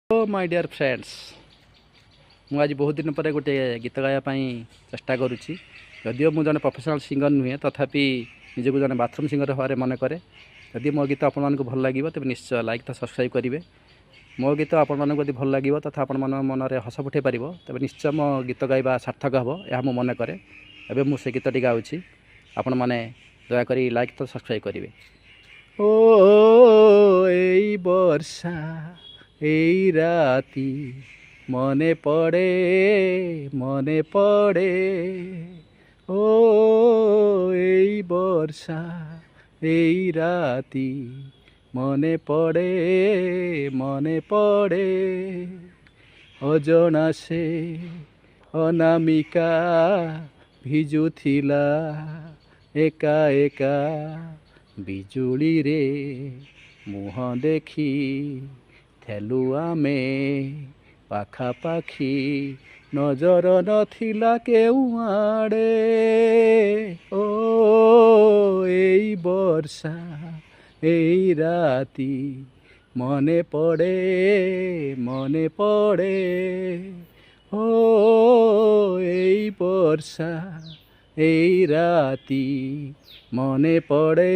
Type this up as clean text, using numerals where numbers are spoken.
Oh my dear friends मु आज बहुत दिन पर गोटे गीत गायापाई चेष्टा करुच्ची जदिव मुझे जन प्रोफेशनल सिंगर नुहे तथापि निजक जन बाथरूम सिंगर भाव मन कै जदि मो गीत आपण मानक भल लगे तेज निश्चय लाइक तो सब्सक्राइब करेंगे। मो गीत आपण मानक यदि भल लगे तथा आपण मन में हस फुटे पार तेज निश्चय मो गीत गाइबा सार्थक हम यह मो मन कै एवं मुझे गीतटी गाँची आपण मैंने दयाक लाइक तो सब्सक्राइब करेंगे। ओ ए वर्षा এই রাতি মনে পড়ে ও এই বর্ষা এই রাতি মনে পড়ে অজনা সে অনামিকা ভিজুথিলা একা একা বিজুଳି রে মুহଁ ଦେଖି ଥେଲୁ ଆମେ ପାଖାପାଖି ନଜର ନଥିଲା କେଉଁ ଆଡ଼େ ଓ ଏଇ ବର୍ଷା ଏଇ ରାତି ମନେ ପଡ଼େ ଓ ଏଇ ବର୍ଷା ଏଇ ରାତି ମନେ ପଡ଼େ।